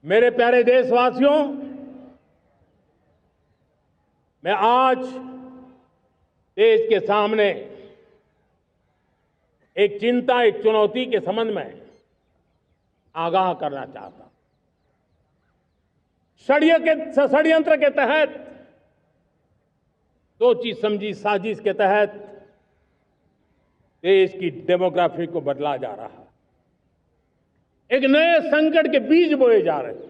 मेरे प्यारे देशवासियों, मैं आज देश के सामने एक चिंता, एक चुनौती के संबंध में आगाह करना चाहता हूं। षड्यंत्र के तहत, सोची समझी साजिश के तहत देश की डेमोग्राफी को बदला जा रहा है। एक नए संकट के बीज बोए जा रहे हैं।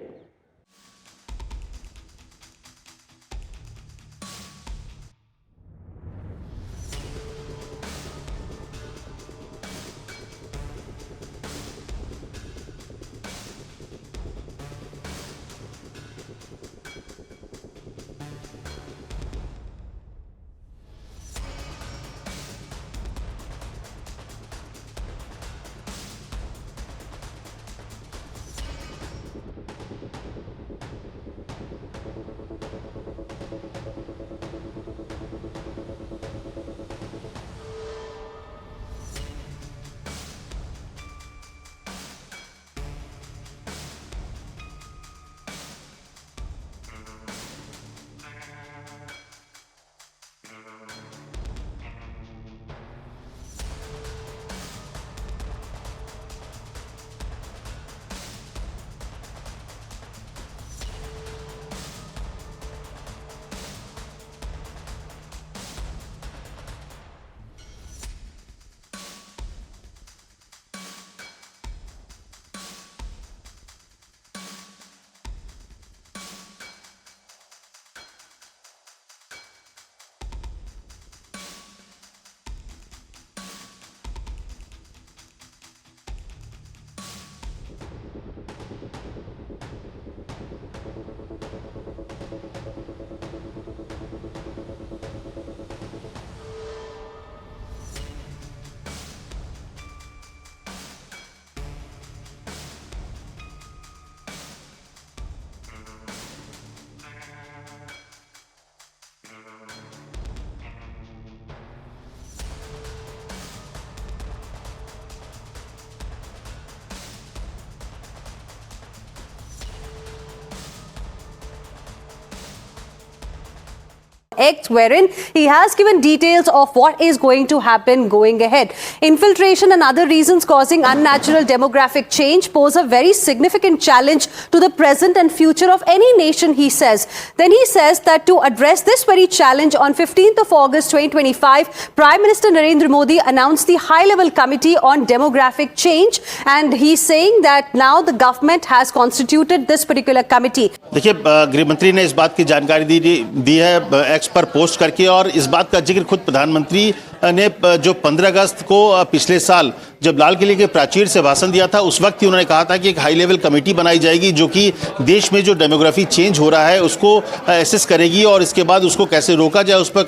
Act wherein he has given details of what is going to happen going ahead. Infiltration and other reasons causing unnatural demographic change pose a very significant challenge to the present and future of any nation, he says. Then he says that to address this very challenge, on 15th of August 2025, Prime Minister Narendra Modi announced the High-Level Committee on Demographic Change, and he's saying that now the government has constituted this particular committee. देखिए, गृह मंत्री ने इस बात की जानकारी दी है x पर पोस्ट करके, और इस बात का जिक्र खुद प्रधानमंत्री ने जो 15 अगस्त को पिछले साल जब लाल किले के प्राचीर से भाषण दिया था, उस वक्त ही उन्होंने कहा था कि एक हाई लेवल कमेटी बनाई जाएगी जो कि देश में जो डेमोग्राफी चेंज हो रहा है उसको एसेस करेगी और इसके बाद उसको कैसे रोका जाए उस पर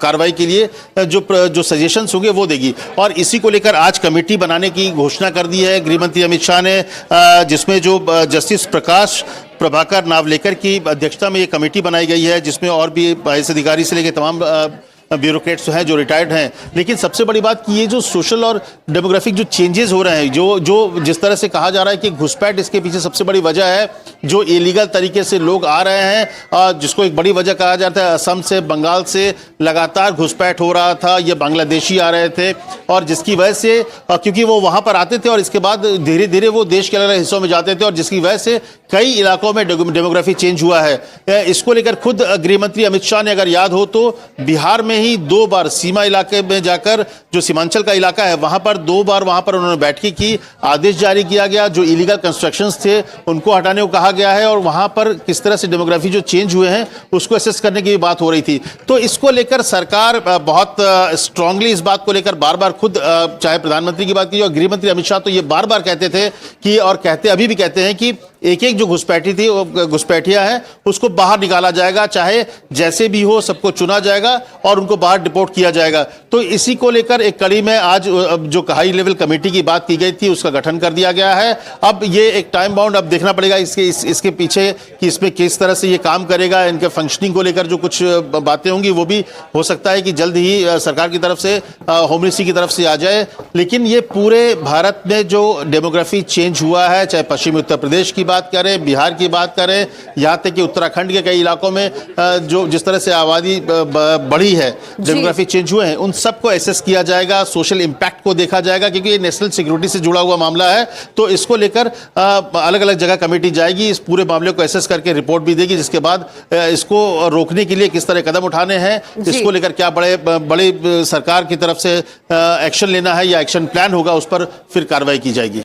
कार्रवाई के लिए जो सजेशंस होंगे वो देगी। और इसी को लेकर आज कमेटी बनाने की घोषणा कर दी है गृह मंत्री अमित शाह ने, जिसमें जो जस्टिस प्रकाश प्रभाकर नावलेकर की अध्यक्षता में ये कमेटी बनाई गई है, जिसमें और भी आईएएस अधिकारी से लेकर तमाम ब्यूरोक्रेट्स हैं जो रिटायर्ड हैं। लेकिन सबसे बड़ी बात कि ये जो सोशल और डेमोग्राफिक जो चेंजेस हो रहे हैं, जो जिस तरह से कहा जा रहा है कि घुसपैठ इसके पीछे सबसे बड़ी वजह है, जो इलीगल तरीके से लोग आ रहे हैं, जिसको एक बड़ी वजह कहा जाता है असम से, बंगाल से लगातार घुसपैठ हो रहा था, ये बांग्लादेशी आ रहे थे, और जिसकी वजह से क्योंकि वो वहाँ पर आते थे और इसके बाद धीरे धीरे वो देश के अलग अलग हिस्सों में जाते थे, और जिसकी वजह से कई इलाकों में डेमोग्राफी चेंज हुआ है। इसको लेकर खुद गृह मंत्री अमित शाह ने, अगर याद हो तो, बिहार में ही 2 बार सीमा इलाके में जाकर, जो सीमांचल का इलाका है वहां पर 2 बार वहां पर उन्होंने बैठकी की, आदेश जारी किया गया, जो इलीगल कंस्ट्रक्शंस थे उनको हटाने को कहा गया है, और वहां पर किस तरह से डेमोग्राफी जो चेंज हुए हैं उसको असेस करने की बात हो रही थी। तो इसको लेकर सरकार बहुत स्ट्रांगली इस बात को लेकर बार बार खुद, चाहे प्रधानमंत्री की बात की और गृह मंत्री अमित शाह तो ये बार बार कहते थे कि, और कहते अभी भी कहते हैं कि एक एक जो घुसपैठी थी, वो घुसपैठिया है, उसको बाहर निकाला जाएगा, चाहे जैसे भी हो, सबको चुना जाएगा और उनको बाहर डिपोर्ट किया जाएगा। तो इसी को लेकर एक कड़ी में आज जो हाई लेवल कमेटी की बात की गई थी उसका गठन कर दिया गया है। अब ये एक टाइम बाउंड अब देखना पड़ेगा इसके पीछे कि इसमें किस तरह से ये काम करेगा, इनके फंक्शनिंग को लेकर जो कुछ बातें होंगी वो भी हो सकता है कि जल्द ही सरकार की तरफ से, होम मिनिस्ट्री की तरफ से आ जाए। लेकिन ये पूरे भारत में जो डेमोग्राफी चेंज हुआ है, चाहे पश्चिमी उत्तर प्रदेश की बात करें, बिहार की बात करें, यहाँ तक कि उत्तराखंड के कई इलाकों में जो जिस तरह से आबादी बढ़ी है, डेमोग्राफिक चेंज हुए हैं, उन सबको एसेस किया जाएगा, सोशल इंपैक्ट को देखा जाएगा, क्योंकि ये नेशनल सिक्योरिटी से जुड़ा हुआ मामला है। तो इसको लेकर अलग अलग जगह कमेटी जाएगी, इस पूरे मामले को एसेस करके रिपोर्ट भी देगी, जिसके बाद इसको रोकने के लिए किस तरह कदम उठाने हैं, इसको लेकर क्या बड़े सरकार की तरफ से एक्शन लेना है या एक्शन प्लान होगा, उस पर फिर कार्रवाई की जाएगी।